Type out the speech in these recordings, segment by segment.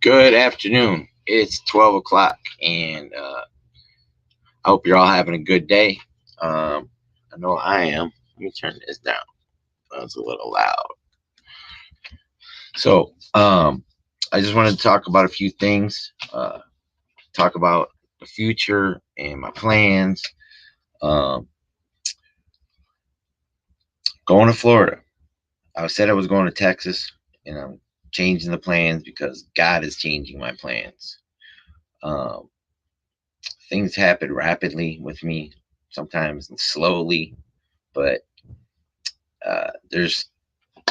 Good afternoon. It's 12 o'clock, and I hope you're all having a good day. I know I am. Let me turn this down. That's a little loud. So, I just wanted to talk about a few things, talk about the future and my plans. Um, Going to Florida. I said I was going to Texas, and I'm changing the plans because God is changing my plans. Um, Things happen rapidly with me, sometimes slowly, but there's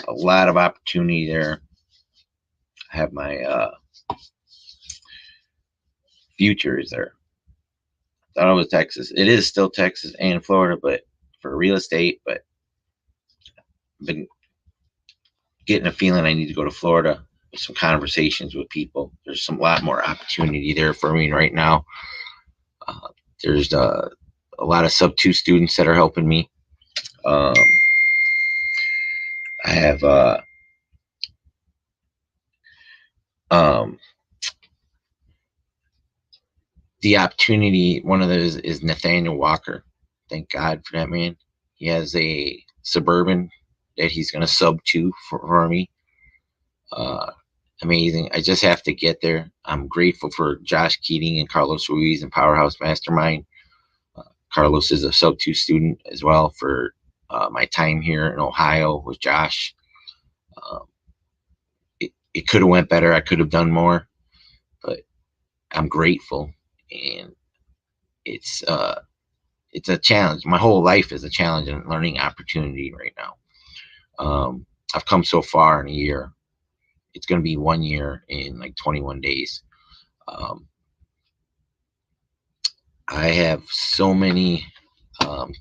a lot of opportunity there. I have my future is there. Thought it was Texas. It is still Texas and Florida, but for real estate. But I've been getting a feeling I need to go to Florida. Some conversations with people. There's some lot more opportunity there for me right now. Uh, there's a lot of sub 2 students that are helping me. Um, I have um, the opportunity. One of those is Nathaniel Walker. Thank God for that man. He has a Suburban that he's going to sub to for me. Uh, Amazing. I just have to get there. I'm grateful for Josh Keating and Carlos Ruiz and Powerhouse Mastermind. Carlos is a sub 2 student as well for my time here in Ohio with Josh. Um, it could have went better. I could have done more, but I'm grateful, and it's uh, it's a challenge. My whole life is a challenge and learning opportunity right now. I've come so far in a year. It's going to be 1 year in like 21 days. Um, I have so many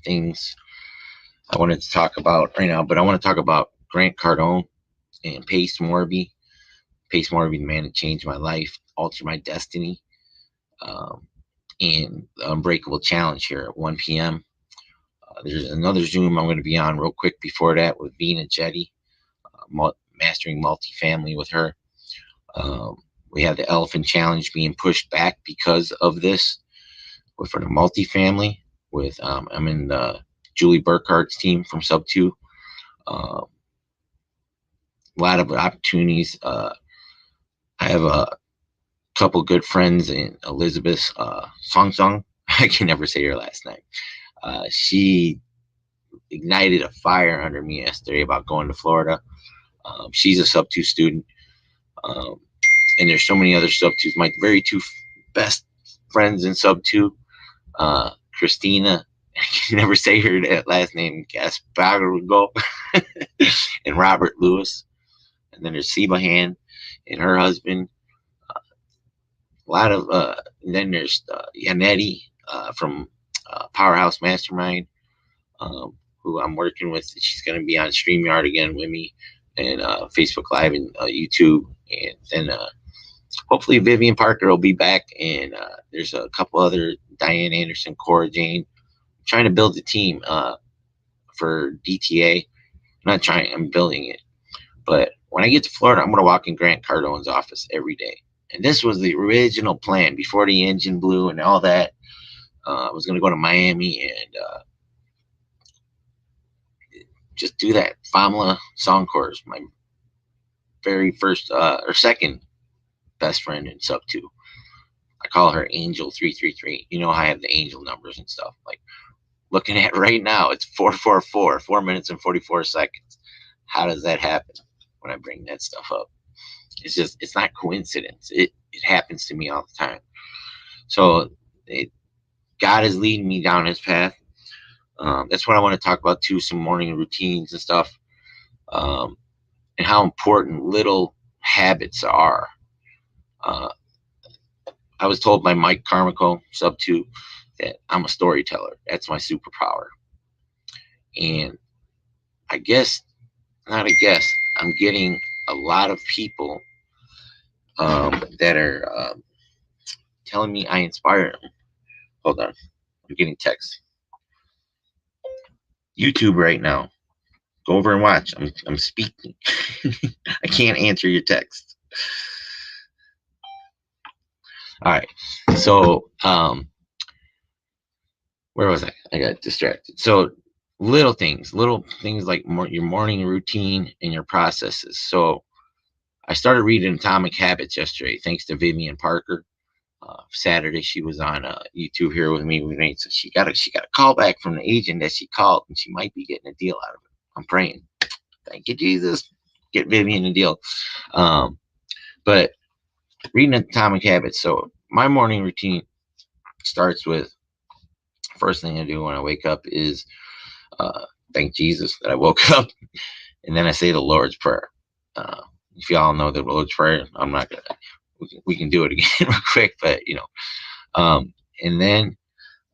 things I wanted to talk about right now, but I want to talk about Grant Cardone and Pace Morby. Pace Morby, the man that changed my life, altered my destiny, um, and the Unbreakable Challenge here at 1 p.m. There's another Zoom I'm going to be on real quick before that with Vina Jetty, mastering multifamily with her. We have the Elephant Challenge being pushed back because of this. For the multifamily, with I'm in Julie Burkhart's team from Sub 2. A lot of opportunities. I have a couple good friends in Elizabeth Song Song. I can never say her last name. She ignited a fire under me yesterday about going to Florida. She's a Sub 2 student. Um, and there's so many other Sub 2s. My very two best friends in Sub 2, Christina, I can never say her last name, Gaspargo, and Robert Lewis. And then there's Sebahan and her husband. A lot of, and then there's Yanetti from Powerhouse Mastermind, who I'm working with. She's going to be on StreamYard again with me, and Facebook Live and YouTube. And then hopefully Vivian Parker will be back. And there's a couple other, Diane Anderson, Cora Jane. I'm trying to build a team for DTA. I'm not trying, I'm building it. But when I get to Florida, I'm going to walk in Grant Cardone's office every day. And this was the original plan before the engine blew and all that. I was going to go to Miami and just do that. Famla song chorus, my very first or second best friend in Sub 2. I call her Angel 333. You know, I have the angel numbers and stuff. Like looking at right now, it's 444, 4 minutes and 44 seconds. How does that happen when I bring that stuff up? It's not coincidence. It happens to me all the time. So God is leading me down his path. That's what I want to talk about too, some morning routines and stuff, and how important little habits are. I was told by Mike Carmichael, Sub 2, that I'm a storyteller. That's my superpower. And I guess, not a guess, I'm getting a lot of people that are telling me I inspire them. Hold on. I'm getting texts. YouTube right now. Go over and watch. I'm speaking. I can't answer your text. All right. So, where was I? I got distracted. So, little things like your morning routine and your processes. So, I started reading Atomic Habits yesterday, thanks to Vivian Parker. Saturday, she was on YouTube here with me. So she got a call back from the agent that she called, and she might be getting a deal out of it. I'm praying. Thank you, Jesus. Get Vivian a deal. Um, but reading Atomic Habits. So my morning routine starts with, first thing I do when I wake up is thank Jesus that I woke up, and then I say the Lord's Prayer. Uh, if y'all know the Lord's Prayer, I'm not gonna. We can do it again real quick, but and then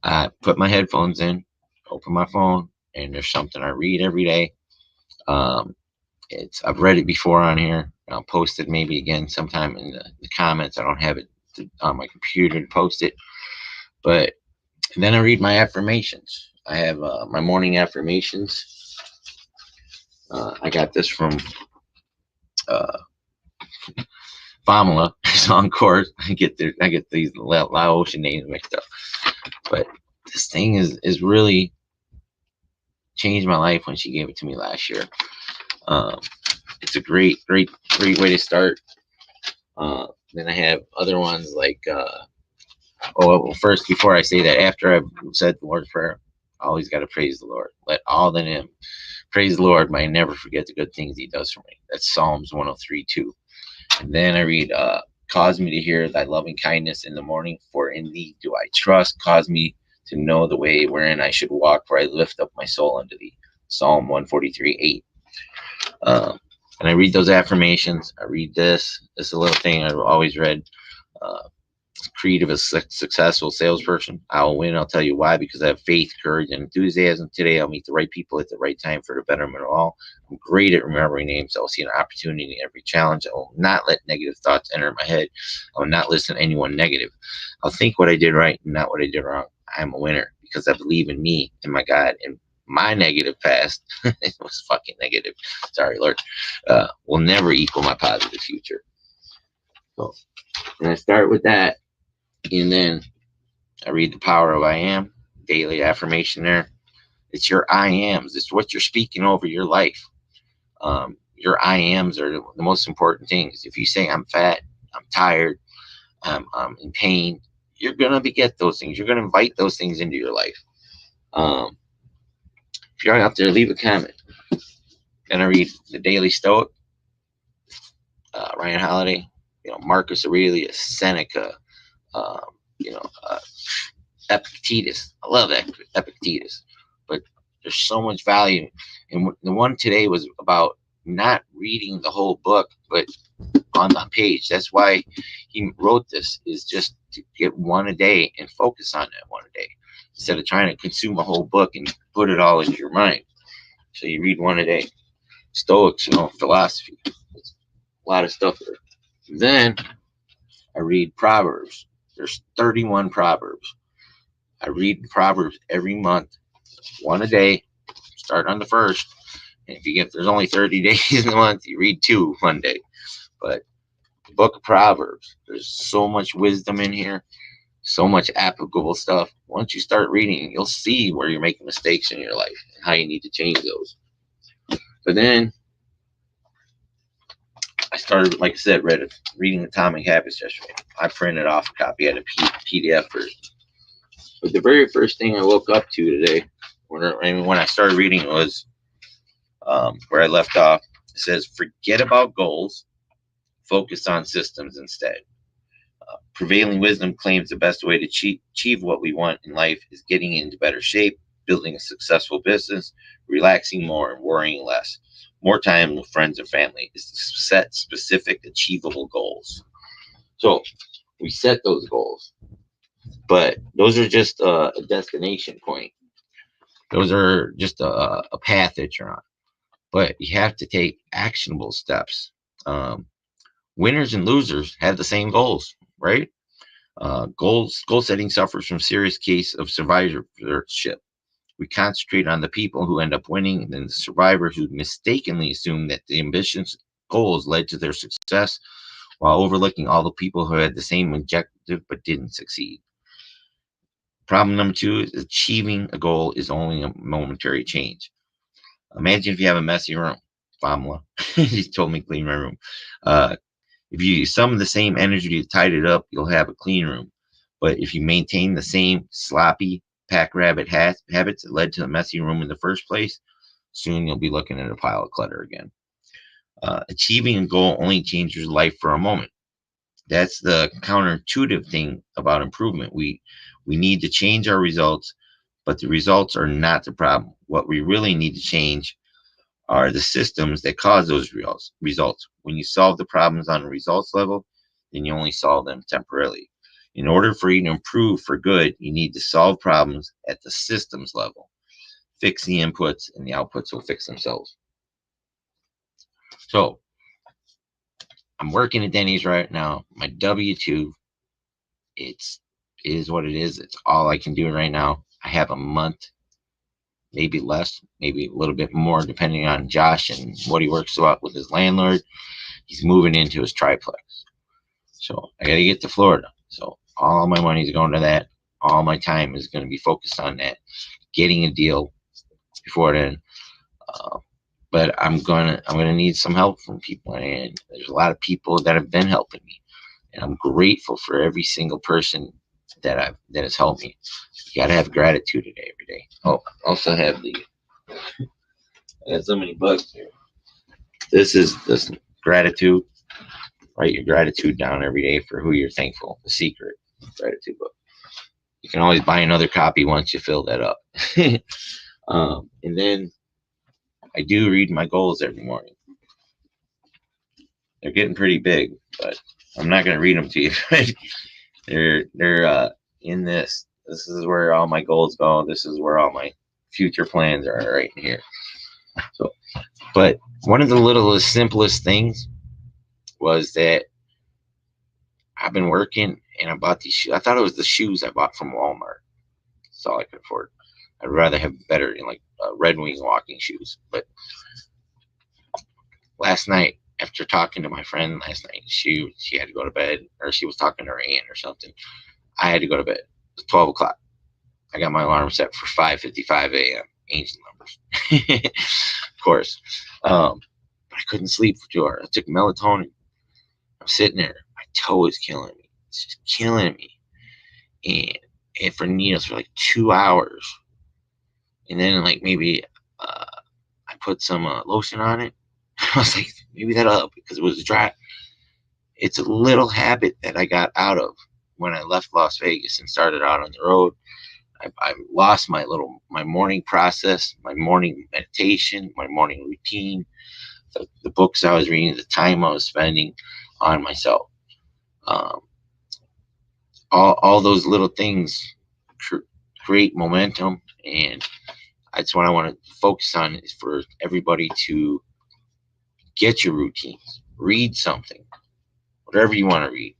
I put my headphones in, open my phone, and there's something I read every day. Um, I've read it before on here. I'll post it maybe again sometime in the comments. I don't have it on my computer to post it, but then I read my affirmations. I have my morning affirmations. I got this from uh, Famila. It's on course. I get these Laotian names mixed up, but this thing is really changed my life when she gave it to me last year. Um, it's a great way to start. Then I have other ones like, well, first, before I say that, after I've said the Lord's Prayer, I always got to praise the Lord. Let all that in praise the Lord, may I never forget the good things he does for me. That's Psalms 103:2. And then I read, cause me to hear thy loving kindness in the morning, for in thee do I trust. Cause me to know the way wherein I should walk, for I lift up my soul unto thee. Psalm 143:8. And I read those affirmations. I read this. This is a little thing I've always read. Uh, Creed of a successful salesperson. I'll win. I'll tell you why. Because I have faith, courage, and enthusiasm. Today, I'll meet the right people at the right time for the betterment of all. I'm great at remembering names. I'll see an opportunity in every challenge. I will not let negative thoughts enter my head. I will not listen to anyone negative. I'll think what I did right and not what I did wrong. I'm a winner because I believe in me and my God, and my negative past, it was fucking negative, sorry Lord, will never equal my positive future. So, and I start with that, and then I read the power of I am, daily affirmation there. It's your I ams. It's what you're speaking over your life. Your I ams are the most important things. If you say I'm fat, I'm tired, I'm in pain, you're gonna get those things. You're gonna invite those things into your life. If you're out there, leave a comment. Then I read the Daily Stoic, Ryan Holiday, Marcus Aurelius, Seneca, um, you know, uh, Epictetus. I love Epictetus, but there's so much value. And the one today was about not reading the whole book, but on the page. That's why he wrote this, is just to get one a day and focus on that one a day, instead of trying to consume a whole book and put it all into your mind. So you read one a day. Stoics, philosophy. It's a lot of stuff there. Then I read Proverbs. There's 31 Proverbs. I read Proverbs every month, one a day. Start on the first. And if there's only 30 days in a month, you read two one day. But the book of Proverbs, there's so much wisdom in here, so much applicable stuff. Once you start reading, you'll see where you're making mistakes in your life and how you need to change those. But then I started, like I said, reading Atomic Habits yesterday. I printed off a copy at a PDF version. But the very first thing I woke up to today, when I started reading, was where I left off. It says, forget about goals, focus on systems instead. Prevailing wisdom claims the best way to achieve what we want in life is getting into better shape, building a successful business, relaxing more, and worrying less. More time with friends and family is to set specific, achievable goals. So we set those goals, but those are just a destination point. Those are just a path that you're on. But you have to take actionable steps. Winners and losers have the same goals, right? Goal setting suffers from serious case of survivorship. We concentrate on the people who end up winning, and then the survivors who mistakenly assume that the ambitious goals led to their success, while overlooking all the people who had the same objective but didn't succeed. Problem number 2 is achieving a goal is only a momentary change. Imagine if you have a messy room. Famla. He told me to clean my room. Uh, if you sum the same energy to tidy it up, you'll have a clean room. But if you maintain the same sloppy pack rabbit habits that led to the messy room in the first place, soon you'll be looking at a pile of clutter again. Achieving a goal only changes your life for a moment. That's the counterintuitive thing about improvement. We need to change our results, but the results are not the problem. What we really need to change are the systems that cause those results. When you solve the problems on a results level, then you only solve them temporarily. In order for you to improve for good, you need to solve problems at the systems level. Fix the inputs, and the outputs will fix themselves. So, I'm working at Denny's right now. My W-2, it is what it is. It's all I can do right now. I have a month, maybe less, maybe a little bit more, depending on Josh and what he works out with his landlord. He's moving into his triplex. So I got to get to Florida. So all my money is going to that. All my time is going to be focused on that, getting a deal before then. But I'm gonna need some help from people, and there's a lot of people that have been helping me, and I'm grateful for every single person that has helped me. You gotta have gratitude today, every day. Oh, I also have I got so many bugs here. This is this gratitude. Write your gratitude down every day for who you're thankful. The secret gratitude book. You can always buy another copy once you fill that up. And then I do read my goals every morning. They're getting pretty big, but I'm not going to read them to you. they're in this. This is where all my goals go. This is where all my future plans are, right in here. So, but one of the littlest, simplest things was that I've been working and I bought these shoes. I thought it was the shoes I bought from Walmart. That's all I could afford. I'd rather have better, like Red Wing walking shoes. But last night, after talking to my friend last night, she had to go to bed, or she was talking to her aunt or something. I had to go to bed. It was 12 o'clock. I got my alarm set for 5:55 a.m. Angel numbers, of course. But I couldn't sleep for 2 hours. I took melatonin. I'm sitting there. My toe is killing me. It's just killing me. And for needles for like 2 hours. And then like maybe I put some lotion on it. I was like, maybe that'll help because it was dry. It's a little habit that I got out of when I left Las Vegas and started out on the road. I lost my morning process, my morning meditation, my morning routine, the books I was reading, the time I was spending on myself. All those little things create momentum, and that's what I want to focus on, is for everybody to get your routines. Read something, whatever you want to read.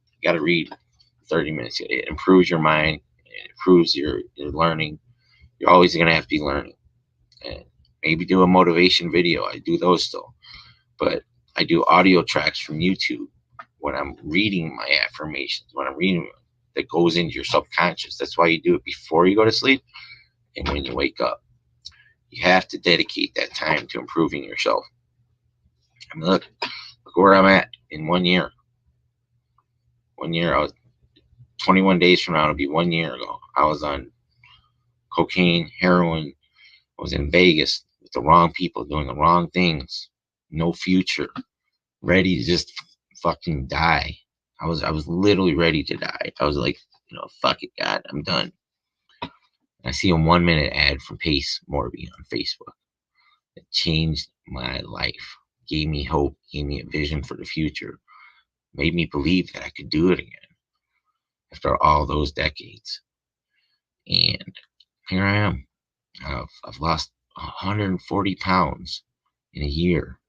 You got to read 30 minutes. It improves your mind. It improves your learning. You're always going to have to be learning. And maybe do a motivation video. I do those still. But I do audio tracks from YouTube when I'm reading my affirmations, when I'm reading that goes into your subconscious. That's why you do it before you go to sleep and when you wake up. You have to dedicate that time to improving yourself. I mean, look where I'm at in 1 year. 1 year, I was 21 days from now, it'll be 1 year ago. I was on cocaine, heroin. I was in Vegas with the wrong people doing the wrong things. No future. Ready to just fucking die. I was literally ready to die. I was like, fuck it, God, I'm done. I see a 1 minute ad from Pace Morby on Facebook. It changed my life. Gave me hope. Gave me a vision for the future. Made me believe that I could do it again after all those decades. And here I am. I've lost 140 pounds in a year.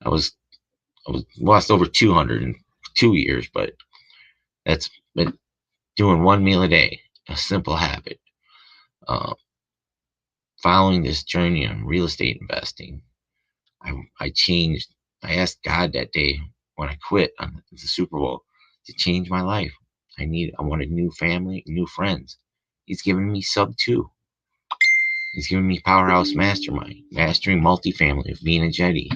I was lost over 200 in 2 years, but that's been doing one meal a day, a simple habit. Following this journey on real estate investing, I changed. I asked God that day when I quit on the Super Bowl to change my life. I wanted new family, new friends. He's giving me sub 2. He's giving me Powerhouse Mastermind, Mastering Multifamily of Bean and Jetty,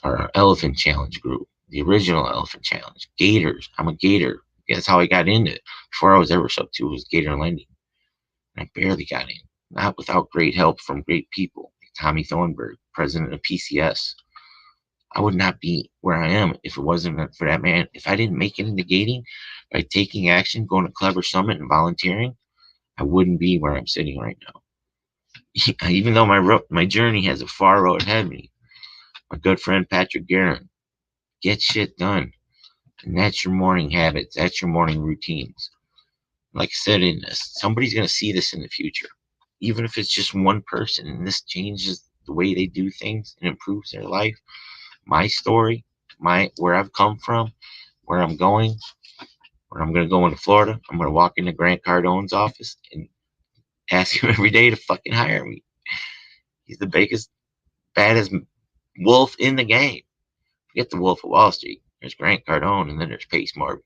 our Elephant Challenge group, the original Elephant Challenge, Gators. I'm a Gator. That's how I got into it. Before I was ever sub 2, was Gator Lending. And I barely got in. Not without great help from great people, like Tommy Thornburg, president of PCS. I would not be where I am if it wasn't for that man. If I didn't make it into gating by taking action, going to Clever Summit and volunteering, I wouldn't be where I'm sitting right now. Even though my journey has a far road ahead of me, my good friend Patrick Guerin, get shit done. And that's your morning habits. That's your morning routines. Like I said, somebody's going to see this in the future. Even if it's just one person and this changes the way they do things and improves their life. My story, where I've come from, where I'm going, where I'm going to go into Florida. I'm going to walk into Grant Cardone's office and ask him every day to fucking hire me. He's the biggest, baddest wolf in the game. Forget the Wolf of Wall Street. There's Grant Cardone, and then there's Pace Morby.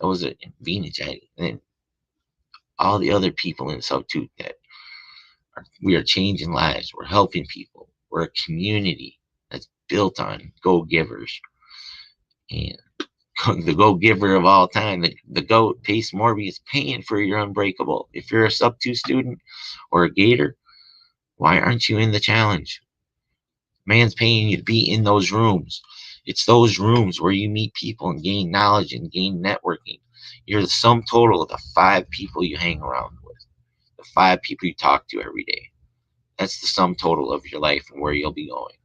Those are Venus, and then all the other people in Sub 2 that we are changing lives. We're helping people. We're a community that's built on go-givers. And the go-giver of all time, the GOAT, Pace Morby, is paying for your Unbreakable. If you're a Sub 2 student or a Gator, why aren't you in the challenge? Man's paying you to be in those rooms. It's those rooms where you meet people and gain knowledge and gain networking. You're the sum total of the 5 people you hang around with, the 5 people you talk to every day. That's the sum total of your life and where you'll be going.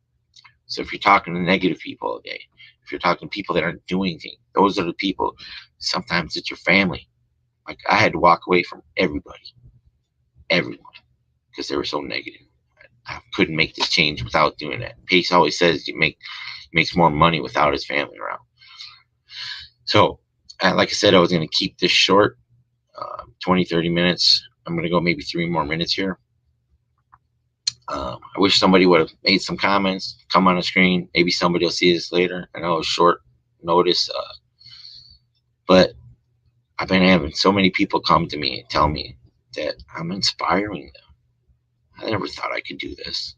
So if you're talking to negative people all day, if you're talking to people that aren't doing things, those are the people. Sometimes it's your family. Like I had to walk away from everyone, because they were so negative. I couldn't make this change without doing that. Pace always says makes more money without his family around. So, like I said, I was going to keep this short, 20, 30 minutes. I'm going to go maybe 3 more minutes here. I wish somebody would have made some comments, come on the screen. Maybe somebody will see this later. I know it was short notice, but I've been having so many people come to me and tell me that I'm inspiring them. I never thought I could do this.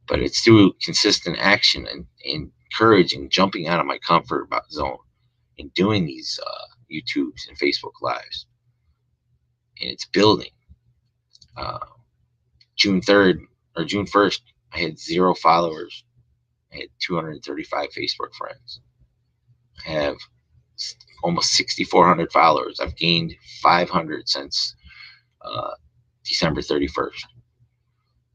But it's through consistent action and courage and jumping out of my comfort zone and doing these YouTubes and Facebook Lives. And it's building. June 3rd or June 1st, I had 0 followers. I had 235 Facebook friends. I have almost 6,400 followers. I've gained 500 since December 31st.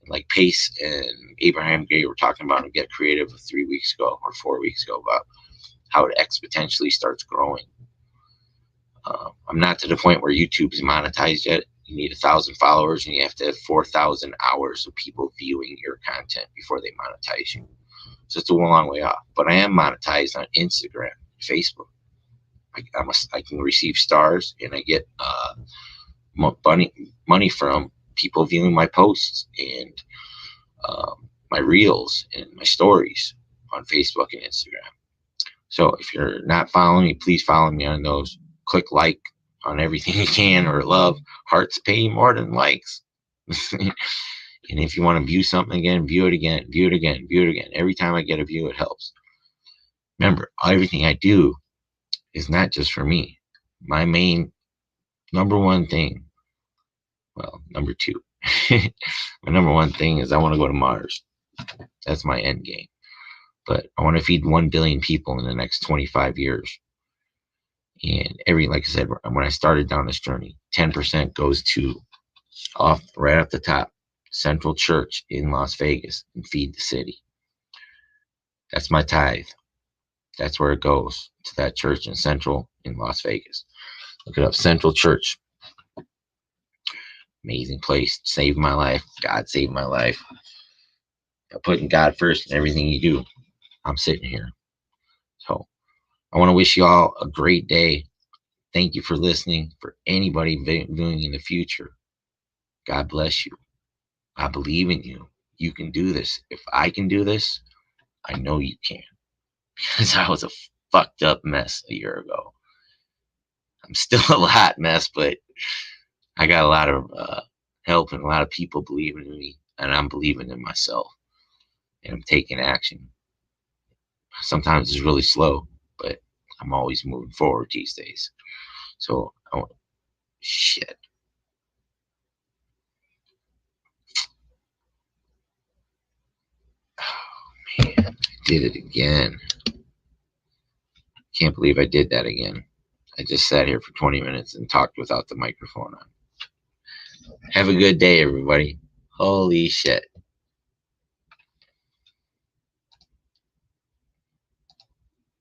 Like Pace and Abraham Gray were talking about in Get Creative 3 weeks ago or 4 weeks ago about how it exponentially starts growing. I'm not to the point where YouTube's monetized yet. You need 1,000 followers and you have to have 4,000 hours of people viewing your content before they monetize you. So it's a long way off. But I am monetized on Instagram, Facebook. I can receive stars and I get money from people viewing my posts and my reels and my stories on Facebook and Instagram. So if you're not following me, please follow me on those. Click like on everything you can, or love. Hearts pay more than likes. And if you want to view something again, view it again, view it again, view it again. Every time I get a view, it helps. Remember, everything I do is not just for me. My main number 1 thing, well, number 2. My number 1 thing is I want to go to Mars. That's my end game. But I want to feed 1 billion people in the next 25 years. And like I said, when I started down this journey, 10% goes to right off the top, Central Church in Las Vegas, and feed the city. That's my tithe. That's where it goes, to that church in Central in Las Vegas. Look it up, Central Church. Amazing place. Saved my life. God saved my life. By putting God first in everything you do, I'm sitting here. So I want to wish you all a great day. Thank you for listening. For anybody viewing in the future, God bless you. I believe in you. You can do this. If I can do this, I know you can. because I was a fucked up mess a year ago. I'm still a hot mess, but I got a lot of help and a lot of people believing in me, and I'm believing in myself, and I'm taking action. Sometimes it's really slow, but I'm always moving forward these days. So, shit. Oh, man, I did it again. Can't believe I did that again. I just sat here for 20 minutes and talked without the microphone on. Have a good day, everybody. Holy shit.